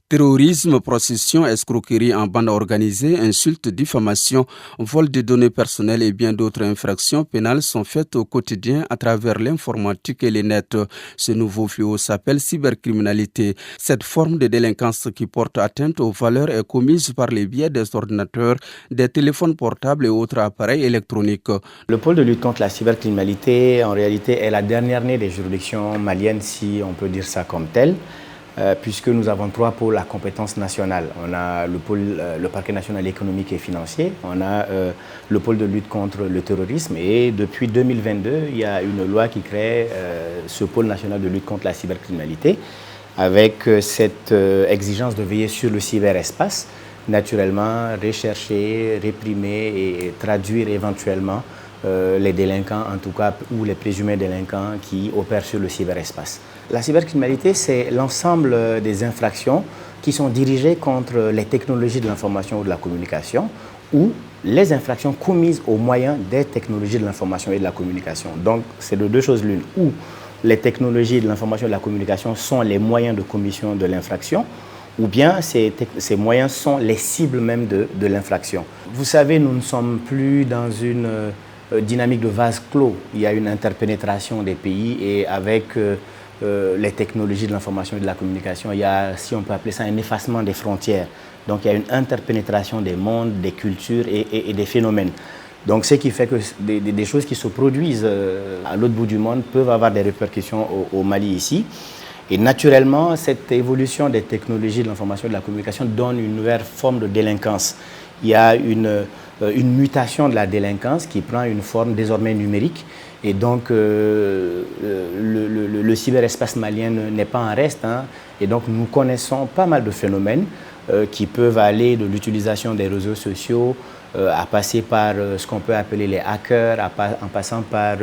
Terrorisme, procession, escroquerie en bande organisée, insultes, diffamation, vol de données personnelles et bien d'autres infractions pénales sont faites au quotidien à travers l'informatique et les nets. Ce nouveau fléau s'appelle cybercriminalité. Cette forme de délinquance qui porte atteinte aux valeurs est commise par les biais des ordinateurs, des téléphones portables et autres appareils électroniques. Le pôle de lutte contre la cybercriminalité, en réalité, est la dernière née des juridictions maliennes, si on peut dire ça comme tel. Puisque nous avons 3 pôles à compétence nationale. On a le pôle, le parquet national économique et financier, on a le pôle de lutte contre le terrorisme et depuis 2022, il y a une loi qui crée ce pôle national de lutte contre la cybercriminalité avec cette exigence de veiller sur le cyberespace, naturellement rechercher, réprimer et traduire éventuellement les délinquants, en tout cas, ou les présumés délinquants qui opèrent sur le cyberespace. La cybercriminalité, c'est l'ensemble des infractions qui sont dirigées contre les technologies de l'information ou de la communication ou les infractions commises au moyen des technologies de l'information et de la communication. Donc, c'est de deux choses l'une. Ou les technologies de l'information et de la communication sont les moyens de commission de l'infraction, ou bien ces moyens sont les cibles même de l'infraction. Vous savez, nous ne sommes plus dans une dynamique de vase clos. Il y a une interpénétration des pays et avec les technologies de l'information et de la communication, il y a, si on peut appeler ça, un effacement des frontières. Donc il y a une interpénétration des mondes, des cultures et des phénomènes. Donc ce qui fait que des choses qui se produisent à l'autre bout du monde peuvent avoir des répercussions au Mali ici. Et naturellement, cette évolution des technologies de l'information et de la communication donne une nouvelle forme de délinquance. Il y a une mutation de la délinquance qui prend une forme désormais numérique. Et donc, le cyberespace malien n'est pas en reste. Hein. Et donc, nous connaissons pas mal de phénomènes qui peuvent aller de l'utilisation des réseaux sociaux à passer par ce qu'on peut appeler les hackers, en passant par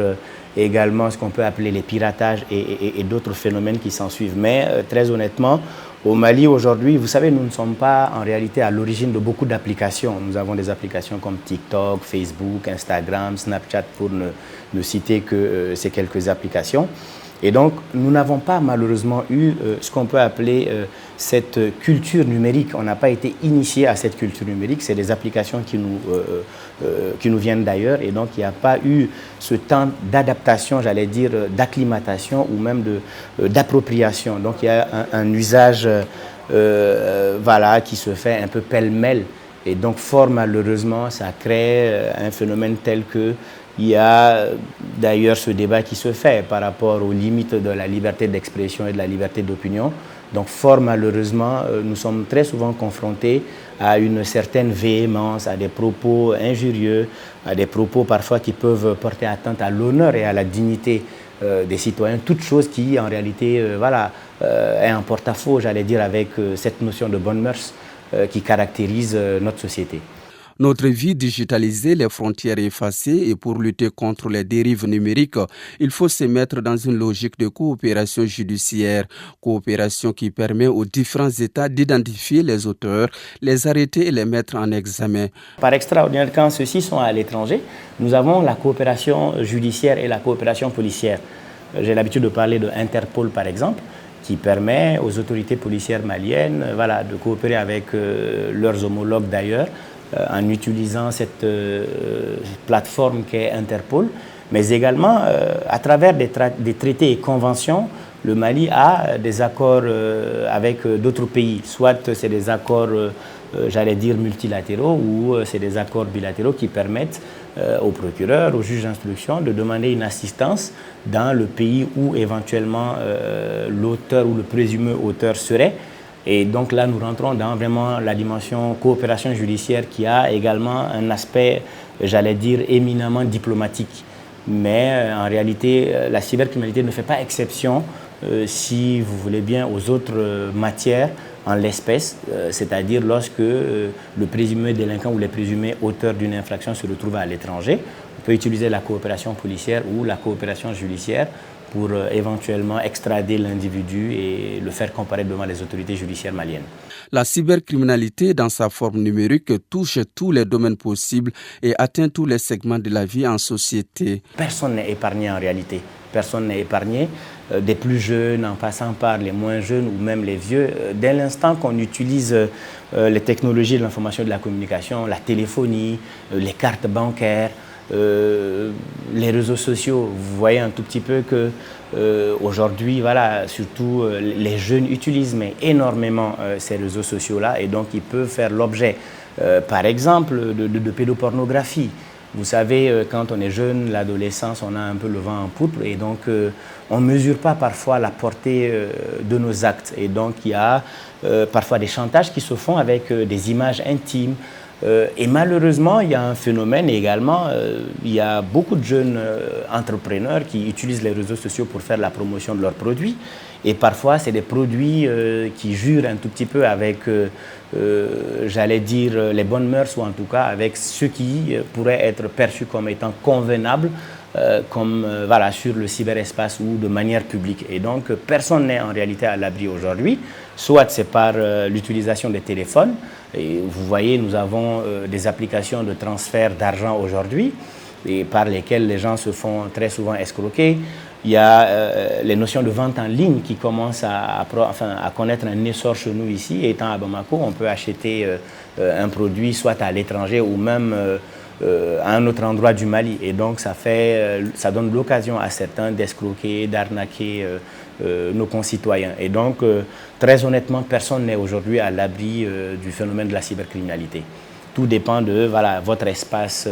également ce qu'on peut appeler les piratages et d'autres phénomènes qui s'en suivent. Mais très honnêtement, au Mali aujourd'hui, vous savez, nous ne sommes pas en réalité à l'origine de beaucoup d'applications. Nous avons des applications comme TikTok, Facebook, Instagram, Snapchat pour ne citer que ces quelques applications. Et donc, nous n'avons pas malheureusement eu ce qu'on peut appeler cette culture numérique. On n'a pas été initié à cette culture numérique. C'est des applications qui nous viennent d'ailleurs. Et donc, il n'y a pas eu ce temps d'adaptation, j'allais dire, d'acclimatation ou même d'appropriation. Donc, il y a un usage voilà, qui se fait un peu pêle-mêle. Et donc, fort malheureusement, ça crée un phénomène tel que il y a d'ailleurs ce débat qui se fait par rapport aux limites de la liberté d'expression et de la liberté d'opinion. Donc fort malheureusement, nous sommes très souvent confrontés à une certaine véhémence, à des propos injurieux, à des propos parfois qui peuvent porter atteinte à l'honneur et à la dignité des citoyens. Toute chose qui en réalité voilà, est en porte-à-faux, j'allais dire, avec cette notion de bonne mœurs qui caractérise notre société. Notre vie digitalisée, les frontières effacées et pour lutter contre les dérives numériques, il faut se mettre dans une logique de coopération judiciaire, coopération qui permet aux différents États d'identifier les auteurs, les arrêter et les mettre en examen. Par extraordinaire, quand ceux-ci sont à l'étranger, nous avons la coopération judiciaire et la coopération policière. J'ai l'habitude de parler de Interpol par exemple, qui permet aux autorités policières maliennes voilà, de coopérer avec leurs homologues d'ailleurs, en utilisant cette plateforme qu'est Interpol, mais également à travers des traités et conventions, le Mali a des accords avec d'autres pays, soit c'est des accords, j'allais dire, multilatéraux ou c'est des accords bilatéraux qui permettent aux procureurs, aux juges d'instruction de demander une assistance dans le pays où éventuellement l'auteur ou le présumé auteur serait. Et donc là, nous rentrons dans vraiment la dimension coopération judiciaire qui a également un aspect, j'allais dire, éminemment diplomatique. Mais en réalité, la cybercriminalité ne fait pas exception, si vous voulez bien, aux autres matières en l'espèce, c'est-à-dire lorsque le présumé délinquant ou les présumés auteurs d'une infraction se retrouvent à l'étranger. On peut utiliser la coopération policière ou la coopération judiciaire pour éventuellement extrader l'individu et le faire comparaître devant les autorités judiciaires maliennes. La cybercriminalité, dans sa forme numérique, touche tous les domaines possibles et atteint tous les segments de la vie en société. Personne n'est épargné en réalité. personne n'est épargné, des plus jeunes en passant par les moins jeunes ou même les vieux. Dès l'instant qu'on utilise les technologies de l'information et de la communication, la téléphonie, les cartes bancaires, les réseaux sociaux, vous voyez un tout petit peu que aujourd'hui, voilà, surtout les jeunes utilisent mais énormément ces réseaux sociaux-là, et donc ils peuvent faire l'objet, par exemple, de pédopornographie. Vous savez, quand on est jeune, l'adolescence, on a un peu le vent en poupe, et donc on ne mesure pas parfois la portée de nos actes. Et donc il y a parfois des chantages qui se font avec des images intimes. Et malheureusement, il y a un phénomène également, il y a beaucoup de jeunes entrepreneurs qui utilisent les réseaux sociaux pour faire la promotion de leurs produits. Et parfois, c'est des produits qui jurent un tout petit peu avec, j'allais dire, les bonnes mœurs, ou en tout cas avec ce qui pourrait être perçu comme étant convenable, voilà, sur le cyberespace ou de manière publique. Et donc, personne n'est en réalité à l'abri aujourd'hui, soit c'est par l'utilisation des téléphones. Et vous voyez, nous avons des applications de transfert d'argent aujourd'hui, et par lesquelles les gens se font très souvent escroquer. Il y a les notions de vente en ligne qui commencent à connaître un essor chez nous ici. Étant à Bamako, on peut acheter un produit soit à l'étranger ou même à un autre endroit du Mali. Et donc ça donne l'occasion à certains d'escroquer, d'arnaquer nos concitoyens. Et donc, très honnêtement, personne n'est aujourd'hui à l'abri du phénomène de la cybercriminalité. Tout dépend de votre espace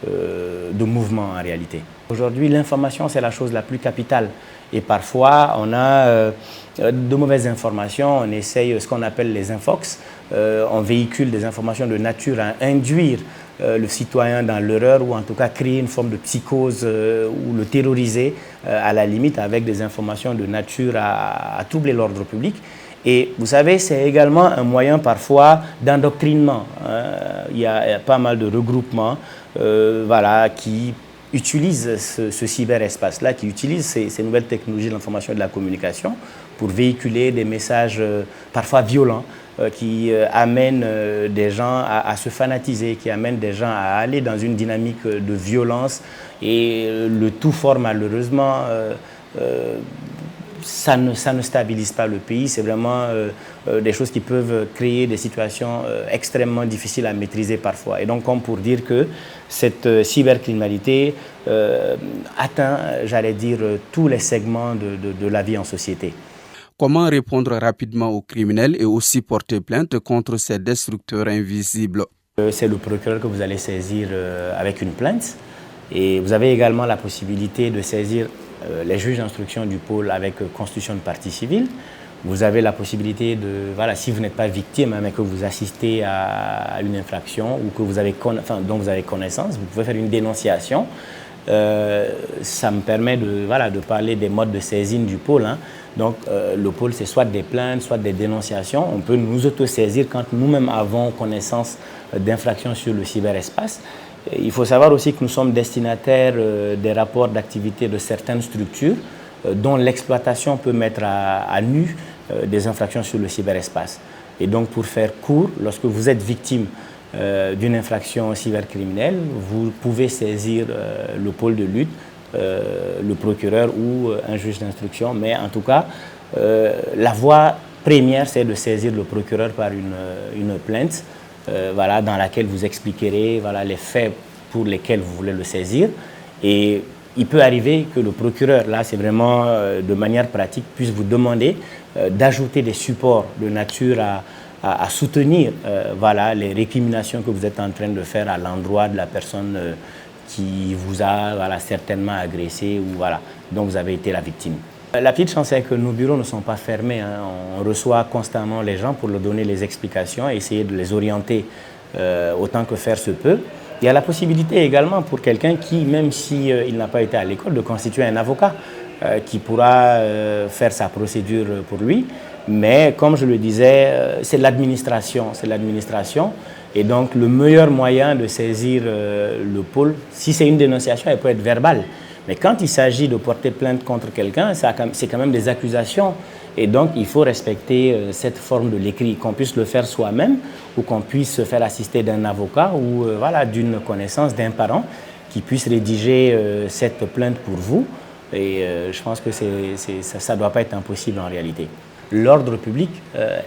de mouvement en réalité. Aujourd'hui, l'information, c'est la chose la plus capitale. Et parfois, on a de mauvaises informations, on essaye ce qu'on appelle les infox. On véhicule des informations de nature à induire le citoyen dans l'erreur, ou en tout cas créer une forme de psychose ou le terroriser à la limite avec des informations de nature à troubler l'ordre public. Et vous savez, c'est également un moyen parfois d'endoctrinement. Il y a pas mal de regroupements qui utilisent ce cyberespace-là, qui utilisent ces nouvelles technologies de l'information et de la communication pour véhiculer des messages parfois violents, qui amènent des gens à se fanatiser, qui amènent des gens à aller dans une dynamique de violence. Et le tout fort, malheureusement, ça ne stabilise pas le pays. C'est vraiment des choses qui peuvent créer des situations extrêmement difficiles à maîtriser parfois. Et donc, comme pour dire que cette cybercriminalité atteint, j'allais dire, tous les segments de la vie en société. Comment répondre rapidement aux criminels et aussi porter plainte contre ces destructeurs invisibles? C'est le procureur que vous allez saisir avec une plainte. Et vous avez également la possibilité de saisir les juges d'instruction du pôle avec constitution de partie civile. Vous avez la possibilité de, si vous n'êtes pas victime, mais que vous assistez à une infraction ou que vous avez dont vous avez connaissance, vous pouvez faire une dénonciation. Ça me permet de parler des modes de saisine du pôle. Donc, le pôle, c'est soit des plaintes, soit des dénonciations. On peut nous autosaisir quand nous-mêmes avons connaissance d'infractions sur le cyberespace. Il faut savoir aussi que nous sommes destinataires des rapports d'activité de certaines structures dont l'exploitation peut mettre à nu des infractions sur le cyberespace. Et donc, pour faire court, lorsque vous êtes victime d'une infraction cybercriminelle, vous pouvez saisir le pôle de lutte, le procureur ou un juge d'instruction. Mais en tout cas, la voie première, c'est de saisir le procureur par une plainte, dans laquelle vous expliquerez les faits pour lesquels vous voulez le saisir. Et il peut arriver que le procureur, là c'est vraiment de manière pratique, puisse vous demander d'ajouter des supports de nature à soutenir les récriminations que vous êtes en train de faire à l'endroit de la personne qui vous a certainement agressé ou dont vous avez été la victime. La petite chance, c'est que nos bureaux ne sont pas fermés. On reçoit constamment les gens pour leur donner les explications et essayer de les orienter autant que faire se peut. Il y a la possibilité également pour quelqu'un qui, même s'il n'a pas été à l'école, de constituer un avocat qui pourra faire sa procédure pour lui. Mais comme je le disais, c'est l'administration. Et donc le meilleur moyen de saisir le pôle, si c'est une dénonciation, elle peut être verbale. Mais quand il s'agit de porter plainte contre quelqu'un, c'est quand même des accusations. Et donc, il faut respecter cette forme de l'écrit, qu'on puisse le faire soi-même ou qu'on puisse se faire assister d'un avocat ou d'une connaissance, d'un parent qui puisse rédiger cette plainte pour vous. Et je pense que ça ne doit pas être impossible en réalité. L'ordre public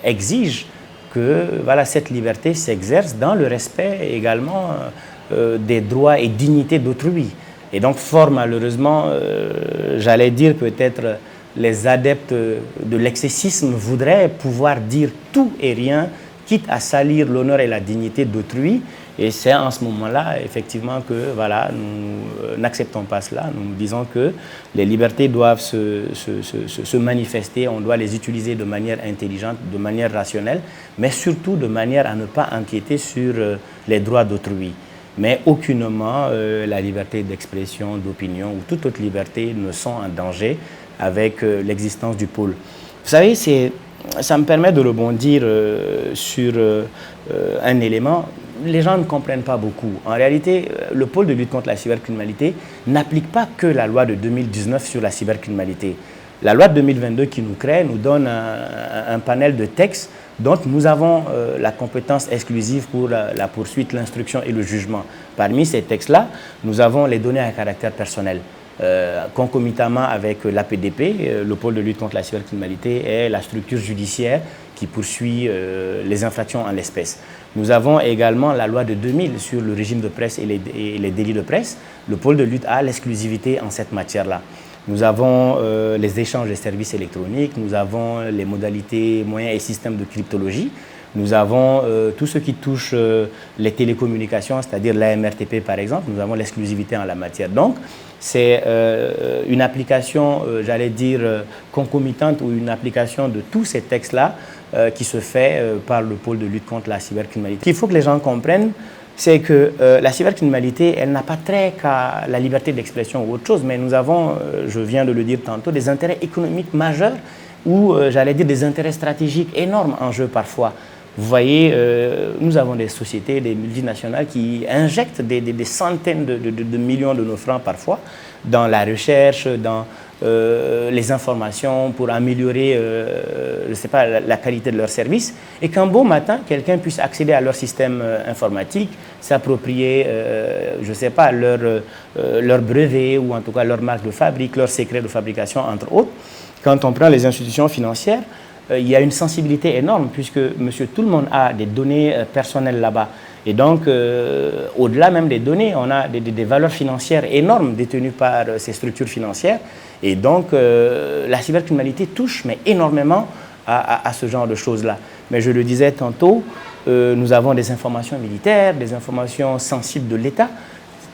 exige que voilà, cette liberté s'exerce dans le respect également des droits et dignités d'autrui. Et donc, fort malheureusement, j'allais dire peut-être les adeptes de l'excessisme voudraient pouvoir dire tout et rien, quitte à salir l'honneur et la dignité d'autrui. Et c'est en ce moment-là, effectivement, que voilà, nous n'acceptons pas cela. Nous disons que les libertés doivent se manifester, on doit les utiliser de manière intelligente, de manière rationnelle, mais surtout de manière à ne pas empiéter sur les droits d'autrui. Mais aucunement la liberté d'expression, d'opinion ou toute autre liberté ne sont en danger avec l'existence du pôle. Vous savez, ça me permet de rebondir sur un élément. Les gens ne comprennent pas beaucoup. En réalité, le pôle de lutte contre la cybercriminalité n'applique pas que la loi de 2019 sur la cybercriminalité. La loi de 2022 qui nous crée nous donne un panel de textes dont nous avons la compétence exclusive pour la poursuite, l'instruction et le jugement. Parmi ces textes-là, nous avons les données à caractère personnel. Concomitamment avec l'APDP, le pôle de lutte contre la cybercriminalité est la structure judiciaire qui poursuit les infractions en l'espèce. Nous avons également la loi de 2000 sur le régime de presse et les délits de presse. Le pôle de lutte a l'exclusivité en cette matière-là. Nous avons les échanges de services électroniques, nous avons les modalités, moyens et systèmes de cryptologie. Nous avons tout ce qui touche les télécommunications, c'est-à-dire l'AMRTP par exemple, nous avons l'exclusivité en la matière. Donc, c'est une application, j'allais dire, concomitante ou une application de tous ces textes-là qui se fait par le pôle de lutte contre la cybercriminalité. Ce qu'il faut que les gens comprennent, c'est que la cybercriminalité, elle n'a pas trait qu'à la liberté d'expression ou autre chose, mais nous avons, je viens de le dire tantôt, des intérêts économiques majeurs ou, j'allais dire, des intérêts stratégiques énormes en jeu parfois. Vous voyez, nous avons des sociétés, des multinationales qui injectent des centaines de millions de nos francs parfois dans la recherche, dans les informations pour améliorer, je ne sais pas, la qualité de leurs services. Et qu'un beau matin, quelqu'un puisse accéder à leur système informatique, s'approprier, je ne sais pas, leur brevet ou en tout cas leur marque de fabrique, leur secret de fabrication, entre autres. Quand on prend les institutions financières, il y a une sensibilité énorme puisque monsieur tout le monde a des données personnelles là-bas. Et donc, au-delà même des données, on a des valeurs financières énormes détenues par ces structures financières. Et donc, la cybercriminalité touche mais énormément à ce genre de choses-là. Mais je le disais tantôt, nous avons des informations militaires, des informations sensibles de l'État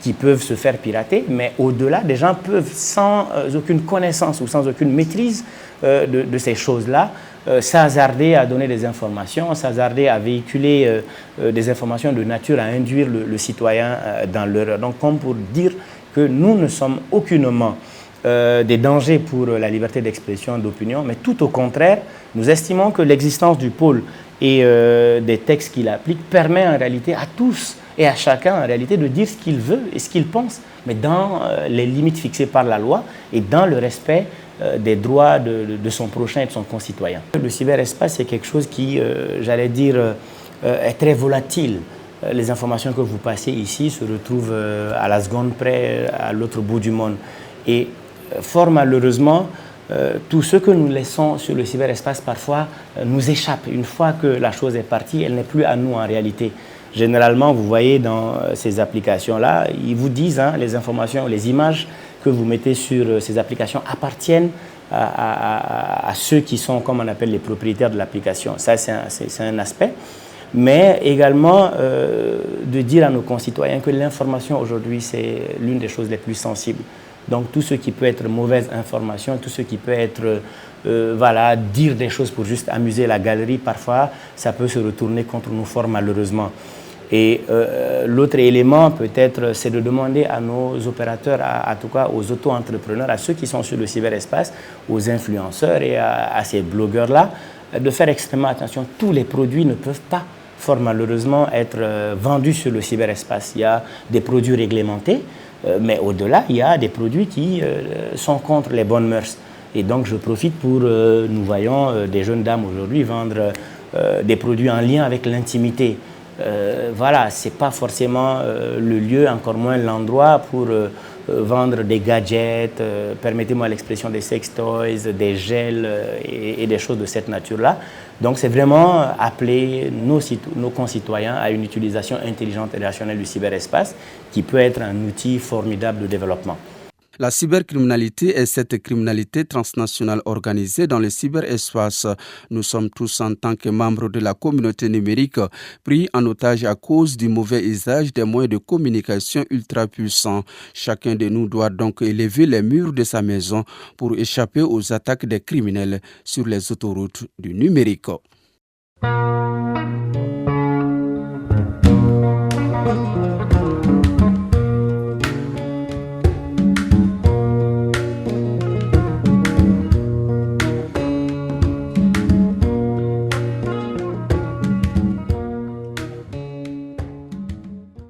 qui peuvent se faire pirater, mais au-delà, des gens peuvent, sans aucune connaissance ou sans aucune maîtrise de ces choses-là, s'hasarder à donner des informations, s'hasarder à véhiculer des informations de nature à induire le citoyen dans l'erreur. Donc, comme pour dire que nous ne sommes aucunement des dangers pour la liberté d'expression, d'opinion, mais tout au contraire, nous estimons que l'existence du pôle et des textes qu'il applique permet en réalité à tous et à chacun en réalité de dire ce qu'il veut et ce qu'il pense, mais dans les limites fixées par la loi et dans le respect des droits de son prochain et de son concitoyen. Le cyberespace, c'est quelque chose qui, j'allais dire, est très volatile. Les informations que vous passez ici se retrouvent à la seconde près à l'autre bout du monde. Et fort malheureusement, tout ce que nous laissons sur le cyberespace parfois nous échappe. Une fois que la chose est partie, elle n'est plus à nous en réalité. Généralement, vous voyez dans ces applications-là, ils vous disent, les informations, les images que vous mettez sur ces applications appartiennent à ceux qui sont, comme on appelle, les propriétaires de l'application. Ça, c'est un aspect. Mais également de dire à nos concitoyens que l'information aujourd'hui, c'est l'une des choses les plus sensibles. Donc tout ce qui peut être mauvaise information, tout ce qui peut être, voilà, dire des choses pour juste amuser la galerie, parfois, ça peut se retourner contre nous fort malheureusement. Et l'autre élément, peut-être, c'est de demander à nos opérateurs, en tout cas aux auto-entrepreneurs, à ceux qui sont sur le cyberespace, aux influenceurs et à ces blogueurs-là, de faire extrêmement attention. Tous les produits ne peuvent pas, fort malheureusement, être vendus sur le cyberespace. Il y a des produits réglementés, mais au-delà, il y a des produits qui sont contre les bonnes mœurs. Et donc, je profite pour, nous voyons des jeunes dames aujourd'hui vendre des produits en lien avec l'intimité. Voilà, ce n'est pas forcément le lieu, encore moins l'endroit pour vendre des gadgets, permettez-moi l'expression, des sextoys, des gels et des choses de cette nature-là. Donc c'est vraiment appeler nos concitoyens à une utilisation intelligente et rationnelle du cyberespace qui peut être un outil formidable de développement. La cybercriminalité est cette criminalité transnationale organisée dans le cyberespace. Nous sommes tous, en tant que membres de la communauté numérique, pris en otage à cause du mauvais usage des moyens de communication ultra puissants. Chacun de nous doit donc élever les murs de sa maison pour échapper aux attaques des criminels sur les autoroutes du numérique.